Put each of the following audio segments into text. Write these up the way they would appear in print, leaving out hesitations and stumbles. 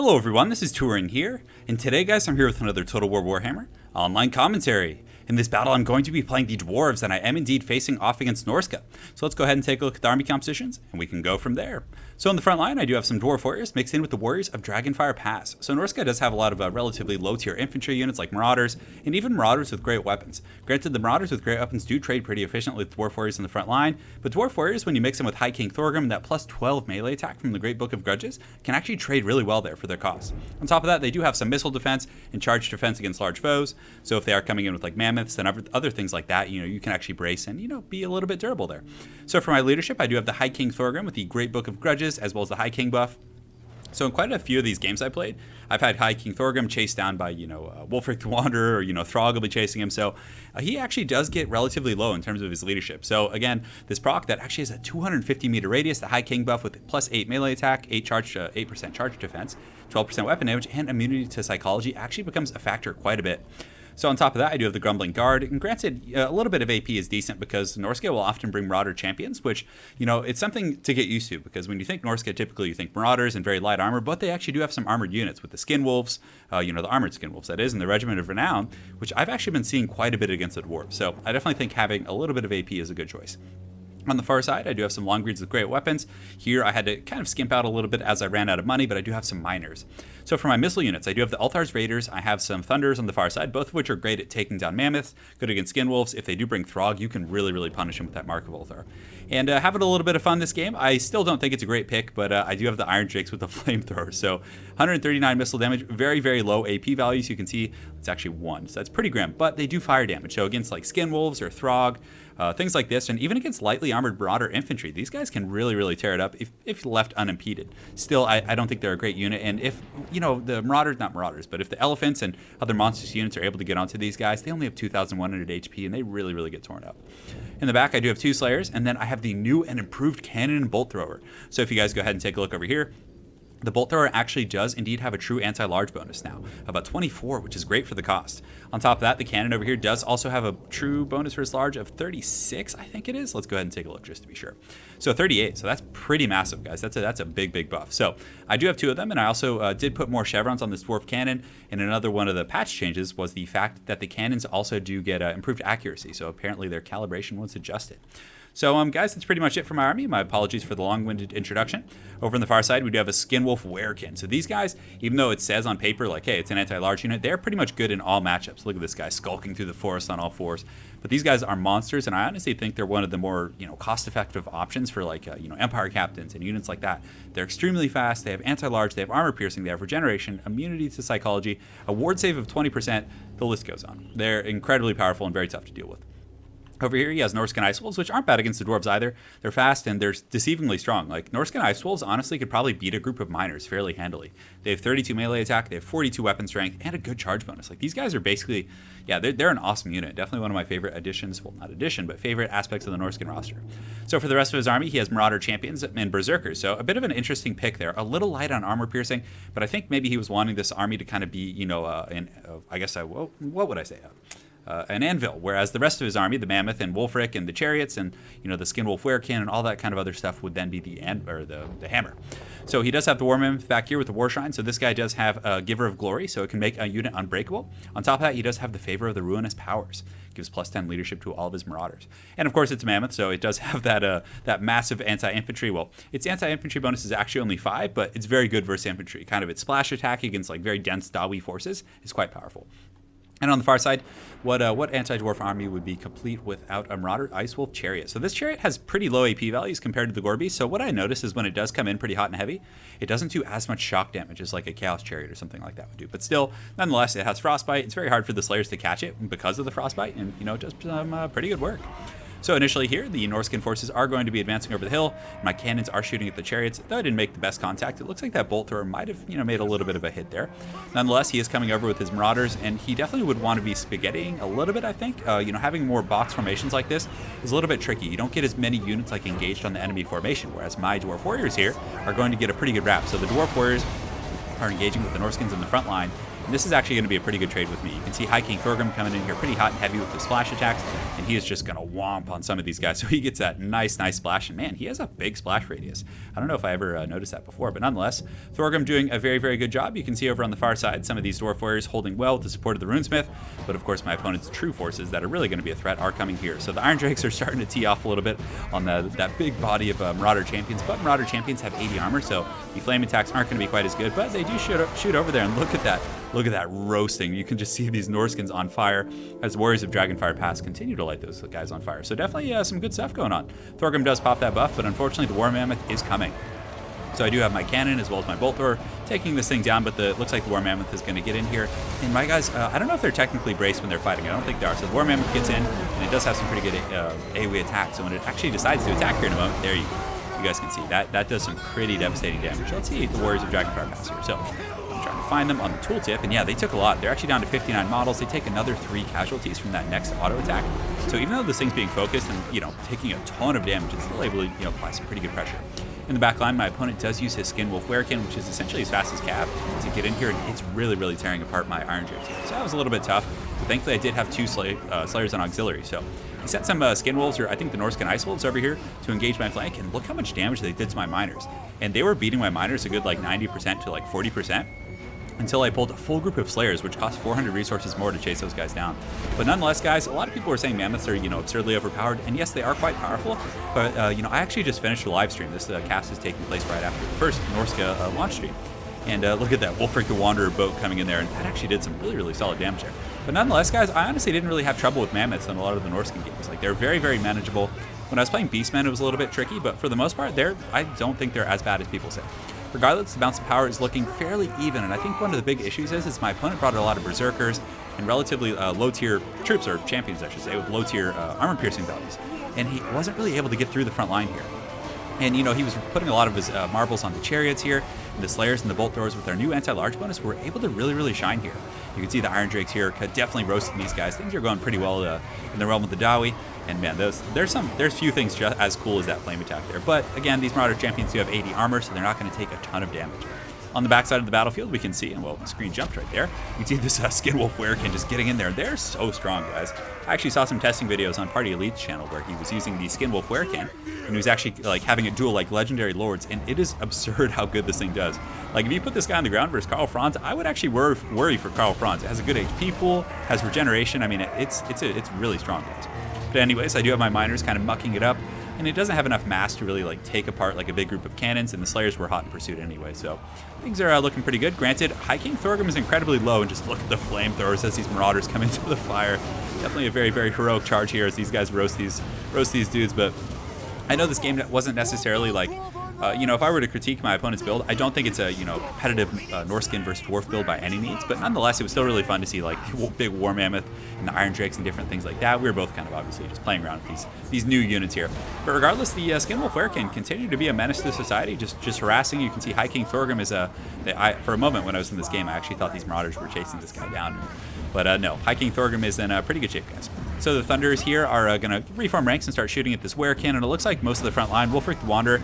Hello everyone, this is Turing here, and today guys I'm here with another Total War Warhammer online commentary. In this battle I'm going to be playing the Dwarves, and I am indeed facing off against Norsca. So let's go ahead and take a look at the army compositions, and we can go from there. So in the front line I do have some Dwarf Warriors mixed in with the Warriors of Dragonfire Pass. So Norsca does have a lot of relatively low tier infantry units like Marauders, and even Marauders with great weapons. Granted, the Marauders with great weapons do trade pretty efficiently with Dwarf Warriors in the front line, but Dwarf Warriors, when you mix them with High King Thorgrim and that plus 12 melee attack from the Great Book of Grudges, can actually trade really well there for their cost. On top of that, they do have some missile defense and charge defense against large foes, so if they are coming in with like mammoths and other things like that, you can actually brace and, be a little bit durable there. So for my leadership, I do have the High King Thorgrim with the Great Book of Grudges, as well as the High King buff. So in quite a few of these games I played, I've had High King Thorgrim chased down by, Wulfric the Wanderer, or, Throg will be chasing him. So he actually does get relatively low in terms of his leadership. So again, this proc that actually has a 250 meter radius, the High King buff with plus 8 melee attack, 8% charge defense, 12% weapon damage, and immunity to psychology actually becomes a factor quite a bit. So on top of that, I do have the Grumbling Guard, and granted, a little bit of AP is decent because Norsca will often bring Marauder champions, which, it's something to get used to, because when you think Norsca, typically you think Marauders and very light armor, but they actually do have some armored units with the Skin Wolves, the armored Skin Wolves, that is, and the Regiment of Renown, which I've actually been seeing quite a bit against the Dwarves. So I definitely think having a little bit of AP is a good choice. On the far side, I do have some Longbeards with great weapons. Here, I had to kind of skimp out a little bit as I ran out of money, but I do have some miners. So for my missile units, I do have the Althar's Raiders. I have some Thunders on the far side, both of which are great at taking down mammoths, good against Skin Wolves. If they do bring Throg, you can really, really punish him with that Mark of Althar. And having a little bit of fun this game. I still don't think it's a great pick, but I do have the Iron Drakes with the Flamethrower. So 139 missile damage, very, very low AP values. You can see it's actually 1, so that's pretty grim, but they do fire damage. So against like Skin Wolves or Throg, things like this, and even against lightly armored Marauder infantry, these guys can really, really tear it up if left unimpeded. Still, I don't think they're a great unit, and if, the Marauders, not Marauders, but if the Elephants and other monstrous units are able to get onto these guys, they only have 2,100 HP, and they really, really get torn up. In the back, I do have 2 Slayers, and then I have the new and improved Cannon and Bolt Thrower. So if you guys go ahead and take a look over here, the Bolt Thrower actually does indeed have a true anti-large bonus now, about 24, which is great for the cost. On top of that, the cannon over here does also have a true bonus for its large of 36, I think it is. Let's go ahead and take a look just to be sure. So 38, so that's pretty massive, guys. That's a big, big buff. So I do have 2 of them, and I also did put more chevrons on this dwarf cannon, and another one of the patch changes was the fact that the cannons also do get improved accuracy, so apparently their calibration was adjusted. So, guys, that's pretty much it for my army. My apologies for the long-winded introduction. Over on the far side, we do have a Skin Wolf Werekin. So these guys, even though it says on paper, like, hey, it's an anti-large unit, they're pretty much good in all matchups. Look at this guy skulking through the forest on all fours. But these guys are monsters, and I honestly think they're one of the more, cost-effective options for, like, Empire Captains and units like that. They're extremely fast. They have anti-large. They have armor piercing. They have regeneration, immunity to psychology, a ward save of 20%. The list goes on. They're incredibly powerful and very tough to deal with. Over here, he has Norscan Ice Wolves, which aren't bad against the Dwarves either. They're fast and they're deceivingly strong. Like, Norscan Ice Wolves honestly could probably beat a group of miners fairly handily. They have 32 melee attack, they have 42 weapon strength, and a good charge bonus. Like, these guys are basically, they're an awesome unit. Definitely one of my favorite additions. Well, not addition, but favorite aspects of the Norscan roster. So for the rest of his army, he has Marauder Champions and Berserkers. So a bit of an interesting pick there. A little light on armor piercing, but I think maybe he was wanting this army to kind of be, what would I say? An anvil, whereas the rest of his army, the Mammoth and Wulfric and the Chariots and the Skin Wolf Werekin and all that kind of other stuff would then be the hammer. So he does have the War Mammoth back here with the War Shrine, so this guy does have a Giver of Glory, so it can make a unit unbreakable. On top of that, he does have the Favor of the Ruinous Powers. Gives plus 10 leadership to all of his Marauders. And of course, it's a Mammoth, so it does have that massive anti-infantry. Well, its anti-infantry bonus is actually only 5, but it's very good versus infantry. Kind of its splash attack against like very dense Dawi forces is quite powerful. And on the far side, what anti-dwarf army would be complete without a Marauder Ice Wolf Chariot? So this Chariot has pretty low AP values compared to the Gore Beast. So what I notice is when it does come in pretty hot and heavy, it doesn't do as much shock damage as like a Chaos Chariot or something like that would do. But still, nonetheless, it has Frostbite. It's very hard for the Slayers to catch it because of the Frostbite, and it does some pretty good work. So initially here, the Norscan forces are going to be advancing over the hill. My cannons are shooting at the chariots. Though I didn't make the best contact, it looks like that bolt thrower might have, made a little bit of a hit there. Nonetheless, he is coming over with his Marauders, and he definitely would want to be spaghettiing a little bit, I think. Having more box formations like this is a little bit tricky. You don't get as many units like engaged on the enemy formation, whereas my Dwarf Warriors here are going to get a pretty good wrap. So the Dwarf Warriors are engaging with the Norskins in the front line, And this is actually going to be a pretty good trade with me. You can see High King Thorgrim coming in here pretty hot and heavy with the splash attacks, and he is just going to womp on some of these guys. So he gets that nice splash, and man, he has a big splash radius. I don't know if I ever noticed that before, but nonetheless, Thorgrim doing a very good job. You can see over on the far side some of these Dwarf Warriors holding well with the support of the Runesmith, but of course my opponent's true forces that are really going to be a threat are coming here. So the Iron Drakes are starting to tee off a little bit on that big body of Marauder Champions, but Marauder Champions have 80 armor, so the flame attacks aren't going to be quite as good, but they do shoot over there, and look at that roasting. You can just see these Norskins on fire as the Warriors of Dragonfire Pass continue to light those guys on fire. So definitely some good stuff going on. Thorgrim does pop that buff, but unfortunately the War Mammoth is coming. So I do have my cannon as well as my bolt thrower taking this thing down, but it looks like the War Mammoth is going to get in here. And my guys, I don't know if they're technically braced when they're fighting. I don't think they are. So the War Mammoth gets in, and it does have some pretty good AoE attacks. So when it actually decides to attack here in a moment, there you guys can see that does some pretty devastating damage. Let's see the Warriors of Dragonfire Pass here. So I'm trying to find them on the tooltip, and yeah, they took a lot. They're actually down to 59 models. They take another 3 casualties from that next auto attack. So even though this thing's being focused and taking a ton of damage, it's still able to apply some pretty good pressure. In the back line, my opponent does use his Skinwolf Werekin, which is essentially as fast as Cav, to get in here, and it's really tearing apart my Iron Drakes here. So that was a little bit tough, but thankfully I did have 2 Slayers on Auxiliary. So he sent some Skinwolves, or I think the Norscan Ice Wolves over here to engage my flank, and look how much damage they did to my Miners. And they were beating my Miners a good 90% to 40%. Until I pulled a full group of Slayers, which cost 400 resources more to chase those guys down. But nonetheless, guys, a lot of people were saying Mammoths are, absurdly overpowered, and yes, they are quite powerful, but, I actually just finished a live stream. This cast is taking place right after the first Norska launch stream. And look at that Wulfric the Wanderer boat coming in there, and that actually did some really solid damage there. But nonetheless, guys, I honestly didn't really have trouble with Mammoths in a lot of the Norscan games. They're very manageable. When I was playing Beastmen, it was a little bit tricky, but for the most part, I don't think they're as bad as people say. Regardless, the bounce of power is looking fairly even, and I think one of the big issues is my opponent brought a lot of Berserkers and relatively low-tier troops, or champions I should say, with low-tier armor-piercing values, and he wasn't really able to get through the front line here. And, he was putting a lot of his marbles on the chariots here, and the Slayers and the Bolt Throwers with their new anti-large bonus were able to really shine here. You can see the Iron Drakes here definitely roasting these guys. Things are going pretty well in the realm of the Dawi. And man, there's few things just as cool as that flame attack there. But again, these Marauder Champions do have 80 armor, so they're not going to take a ton of damage. On the backside of the battlefield, we can see, and well, the screen jumped right there. You can see this Skinwolf Werekin just getting in there. They're so strong, guys. I actually saw some testing videos on Party Elite's channel where he was using the Skinwolf Werekin, and he was actually having it duel Legendary Lords, and it is absurd how good this thing does. If you put this guy on the ground versus Karl Franz, I would actually worry for Karl Franz. It has a good HP pool, has regeneration. I mean, it's really strong, guys. But anyways, I do have my Miners kind of mucking it up, and it doesn't have enough mass to really take apart a big group of cannons, and the Slayers were hot in pursuit anyway, so things are looking pretty good. Granted, High King Thorgrim is incredibly low, and just look at the flamethrowers as these Marauders come into the fire. Definitely a very heroic charge here as these guys roast these dudes, but I know this game wasn't necessarily if I were to critique my opponent's build, I don't think it's a competitive Norscan versus Dwarf build by any means, but nonetheless, it was still really fun to see big War Mammoth and the Iron Drakes and different things like that. We were both kind of obviously just playing around with these new units here. But regardless, the Skinwolf Werekin continued to be a menace to society, just harassing. You can see High King Thorgrim is for a moment when I was in this game, I actually thought these Marauders were chasing this guy down. But no, High King Thorgrim is in pretty good shape, guys. So the Thunderers here are going to reform ranks and start shooting at this Werekin, and it looks like most of the front line, Wulfric the Wanderer,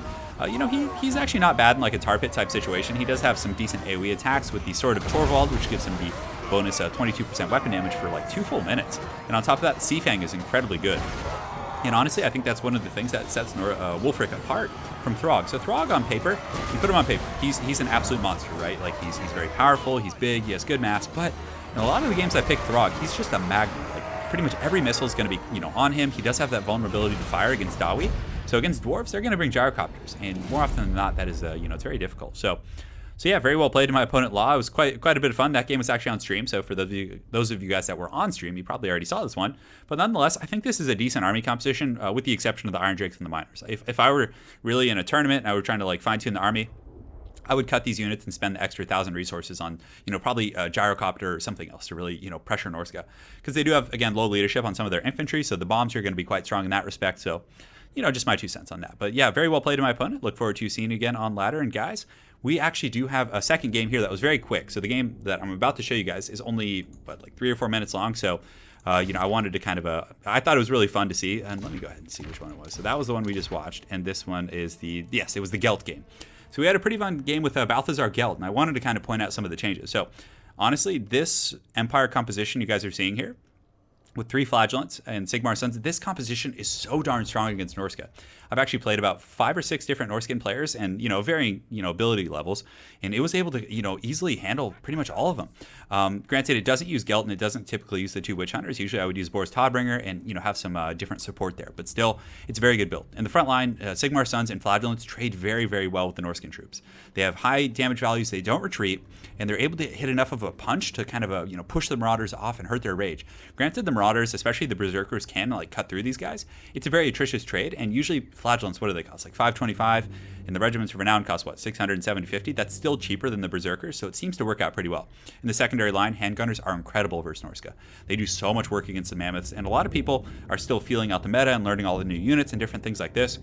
he's actually not bad in a tar pit type situation. He does have some decent AoE attacks with the Sword of Torvald, which gives him the bonus 22% weapon damage for 2 full minutes. And on top of that, Seafang is incredibly good. And honestly, I think that's one of the things that sets Wulfric apart from Throg. So Throg on paper, you put him on paper, he's an absolute monster, right? He's very powerful, he's big, he has good mass, but in a lot of the games I pick Throg, he's just a magnet. Pretty much every missile is going to be, on him. He does have that vulnerability to fire against Dawi. So against Dwarves, they're going to bring Gyrocopters, and more often than not, that is, it's very difficult. So yeah, very well played to my opponent, Law. It was quite a bit of fun. That game was actually on stream, so for those of you guys that were on stream, you probably already saw this one. But nonetheless, I think this is a decent army composition, with the exception of the Iron Drakes and the Miners. If I were really in a tournament and I were trying to fine-tune the army, I would cut these units and spend the extra 1,000 resources on, probably a Gyrocopter or something else to really, pressure Norska. Because they do have, again, low leadership on some of their infantry, so the bombs are going to be quite strong in that respect. So, just my 2 cents on that. But yeah, very well played to my opponent. Look forward to seeing you again on ladder. And guys, we actually do have a second game here that was very quick. So the game that I'm about to show you guys is only, 3 or 4 minutes long. So, I wanted to kind of, I thought it was really fun to see. And let me go ahead and see which one it was. So that was the one we just watched. And this one is it was the Gelt game. So we had a pretty fun game with Balthazar Gelt, and I wanted to kind of point out some of the changes. So Honestly, this Empire composition you guys are seeing here, with 3 Flagellants and Sigmar Sons, this composition is so darn strong against Norska. I've actually played about 5 or 6 different Norscan players and, varying, ability levels, and it was able to, easily handle pretty much all of them. Granted, it doesn't use Gelt and it doesn't typically use the 2 Witch Hunters. Usually I would use Boris Todbringer and, have some different support there, but still, it's a very good build. In the front line, Sigmar Sons and Flagellants trade very, very well with the Norscan troops. They have high damage values, they don't retreat, and they're able to hit enough of a punch to kind of, push the Marauders off and hurt their rage. Granted, the Marauders, especially the Berserkers, can cut through these guys. It's a very atrocious trade, and usually Flagellants, what do they cost? Like 525, and the Regiments of Renown cost what? 650. That's still cheaper than the Berserkers, so it seems to work out pretty well. In the secondary line, Handgunners are incredible versus Norska. They do so much work against the Mammoths, and a lot of people are still feeling out the meta and learning all the new units and different things like this.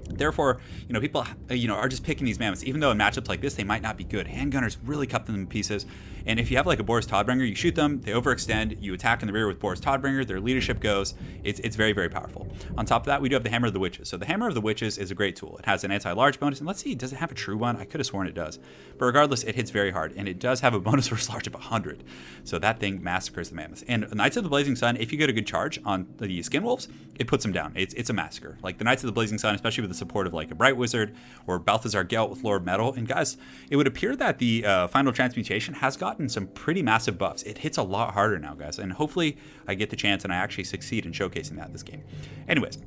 Therefore, people, are just picking these Mammoths. Even though in matchups like this, they might not be good. Handgunners really cut them in pieces. And if you have like a Boris Todbringer, you shoot them, they overextend, you attack in the rear with Boris Todbringer, their leadership goes. It's very, very powerful. On top of that, we do have the Hammer of the Witches. So the Hammer of the Witches is a great tool. It has an anti-large bonus. And let's see, does it have a true one? I could have sworn it does. But regardless, it hits very hard. And it does have a bonus versus large of 100. So that thing massacres the Mammoths. And Knights of the Blazing Sun, if you get a good charge on the Skinwolves, it puts them down. It's a massacre. Like the Knights of the Blazing Sun, especially with the support of like a Bright Wizard or Balthazar Gelt with Lord Metal. And guys, it would appear that the Final Transmutation has gotten some pretty massive buffs. It hits a lot harder now, guys. And hopefully I get the chance and I actually succeed in showcasing that this game. Anyways.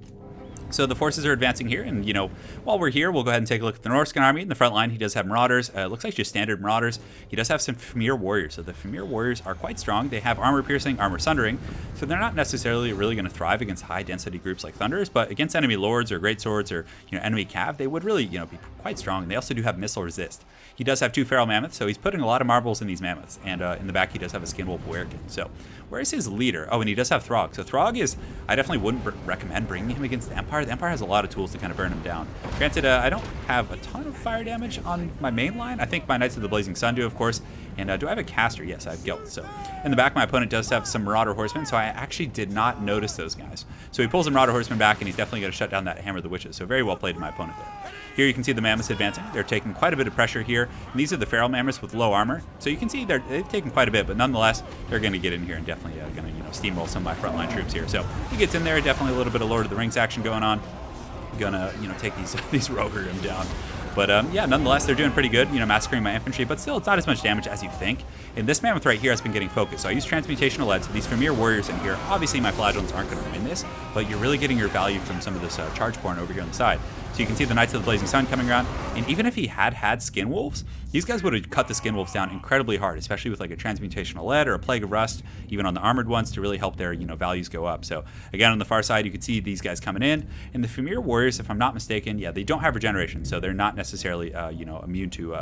So the forces are advancing here, and while we're here, we'll go ahead and take a look at the Norscan army. In the front line, he does have Marauders. It looks like just standard Marauders. He does have some Fimir Warriors. So the Fimir Warriors are quite strong. They have armor piercing, armor sundering. So they're not necessarily really going to thrive against high density groups like Thunders, but against enemy lords or great swords or enemy cav, they would really be quite strong. And they also do have missile resist. He does have 2 Feral Mammoths, so he's putting a lot of marbles in these Mammoths. And in the back, he does have a Skinwolf Werekin. So where is his leader? Oh, and he does have Throg. So Throg is, I definitely wouldn't recommend bringing him against the Empire. The Empire has a lot of tools to kind of burn him down. Granted, I don't have a ton of fire damage on my main line. I think my Knights of the Blazing Sun do, of course. And do I have a caster? Yes, I have Gelt. So in the back, my opponent does have some Marauder Horsemen, so I actually did not notice those guys. So he pulls the Marauder Horsemen back, and he's definitely going to shut down that Hammer of the Witches. So very well played to my opponent there. Here you can see the Mammoths advancing. They're taking quite a bit of pressure here. And these are the Feral Mammoths with low armor. So you can see they've taken quite a bit, but nonetheless, they're going to get in here and definitely going to steamroll some of my frontline troops here. So he gets in there, definitely a little bit of Lord of the Rings action going on. Gonna take these Rohirrim down. But yeah, nonetheless, they're doing pretty good, massacring my infantry, but still, it's not as much damage as you think. And this Mammoth right here has been getting focused. So I use Transmutational Lead, so these Fimir Warriors in here, obviously my Flagellants aren't going to win this, but you're really getting your value from some of this charge porn over here on the side. So you can see the Knights of the Blazing Sun coming around, and even if he had Skinwolves, these guys would have cut the Skinwolves down incredibly hard, especially with like a Transmutational Lead or a Plague of Rust, even on the armored ones, to really help their values go up. So again, on the far side, you can see these guys coming in, and the Fimir Warriors, if I'm not mistaken, yeah, they don't have regeneration, so they're not necessarily immune to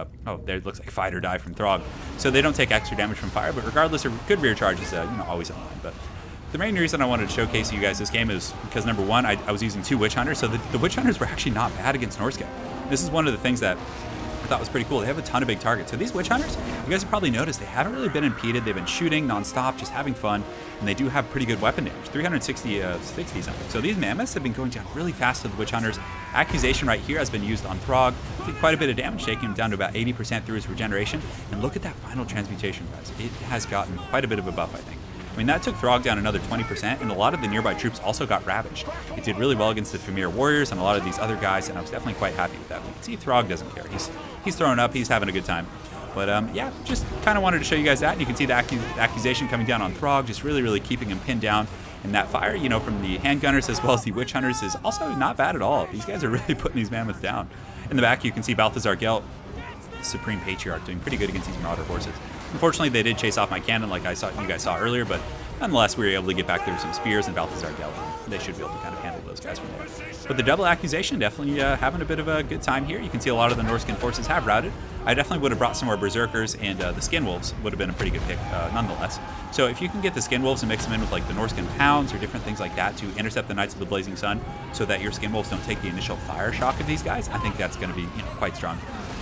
there it looks like Fight or Die from Throg, so they don't take extra damage from fire, but regardless, a good rear charge is always online. But the main reason I wanted to showcase you guys this game is because, number one, I was using 2 Witch Hunters, so the Witch Hunters were actually not bad against Norska. This is one of the things that I thought was pretty cool. They have a ton of big targets. So these Witch Hunters, you guys have probably noticed, they haven't really been impeded. They've been shooting nonstop, just having fun, and they do have pretty good weapon damage, 360 something. So these Mammoths have been going down really fast to the Witch Hunters. Accusation right here has been used on Throg. Did quite a bit of damage, taking him down to about 80% through his regeneration. And look at that final transmutation, guys. It has gotten quite a bit of a buff, I think. I mean, that took Throg down another 20%, and a lot of the nearby troops also got ravaged. It did really well against the Fimir Warriors and a lot of these other guys, and I was definitely quite happy with that. We can see Throg doesn't care. He's throwing up. He's having a good time. But yeah, just kind of wanted to show you guys that. And you can see the accusation coming down on Throg, just really, really keeping him pinned down. And that fire, from the Handgunners as well as the Witch Hunters is also not bad at all. These guys are really putting these Mammoths down. In the back, you can see Balthazar Gelt, the Supreme Patriarch, doing pretty good against these Marauder horses. Unfortunately, they did chase off my cannon like you guys saw earlier, but nonetheless, we were able to get back there with some spears and Balthazar Gelt. They should be able to kind of handle those guys from there. But the double accusation, definitely having a bit of a good time here. You can see a lot of the Norscan forces have routed. I definitely would have brought some more Berserkers, and the Skinwolves would have been a pretty good pick nonetheless. So if you can get the Skinwolves and mix them in with like the Norscan Hounds or different things like that to intercept the Knights of the Blazing Sun so that your Skinwolves don't take the initial fire shock of these guys, I think that's going to be quite strong.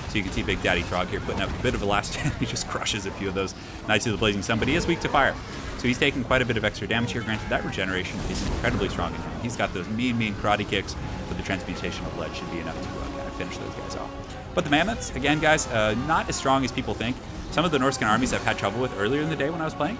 So you can see Big Daddy Throg here putting up a bit of a last stand. He just crushes a few of those Knights of the Blazing Sun, but he is weak to fire. So he's taking quite a bit of extra damage here. Granted, that regeneration is incredibly strong in him. He's got those mean karate kicks, but the transmutation of lead should be enough to kind of finish those guys off. But the Mammoths, again, guys, not as strong as people think. Some of the Norscan armies I've had trouble with earlier in the day when I was playing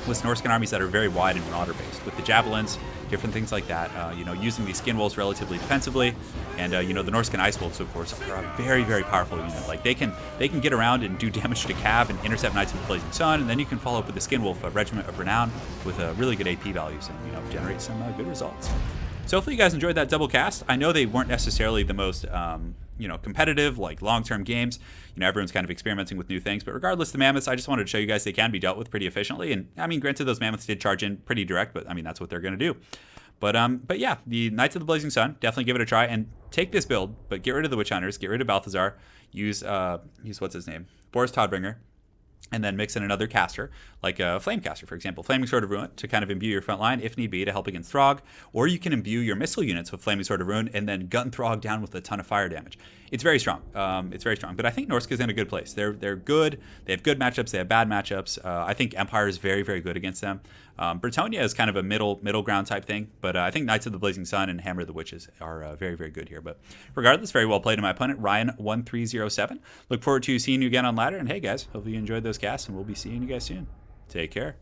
was Norscan armies that are very wide and Marauder based, with the javelins, different things like that. Using these skin wolves relatively defensively, and the Norscan ice wolves, of course, are a very, very powerful unit. Like they can get around and do damage to Cav and intercept Knights of the Blazing Sun, and then you can follow up with the skin wolf, a Regiment of Renown, with really good AP values and generate some good results. So hopefully you guys enjoyed that double cast. I know they weren't necessarily the most competitive, like long-term games. Everyone's kind of experimenting with new things, but regardless, the mammoths, I just wanted to show you guys they can be dealt with pretty efficiently. And I mean, granted, those mammoths did charge in pretty direct, but I mean, that's what they're going to do. But yeah, the Knights of the Blazing Sun, definitely give it a try and take this build, but get rid of the Witch Hunters, get rid of Balthazar, use what's his name, Boris Todbringer, and then mix in another caster, like a Flame Caster, for example. Flaming Sword of Ruin to kind of imbue your front line, if need be, to help against Throg. Or you can imbue your missile units with Flaming Sword of Ruin and then gun Throg down with a ton of fire damage. It's very strong. But I think Norsca's in a good place. They're good. They have good matchups. They have bad matchups. I think Empire is very, very good against them. Bretonnia is kind of a middle ground type thing, but I think Knights of the Blazing Sun and Hammer of the Witches are very, very good here. But regardless, very well played to my opponent, Ryan1307. Look forward to seeing you again on ladder. And hey, guys, hopefully you enjoyed those casts, and we'll be seeing you guys soon. Take care.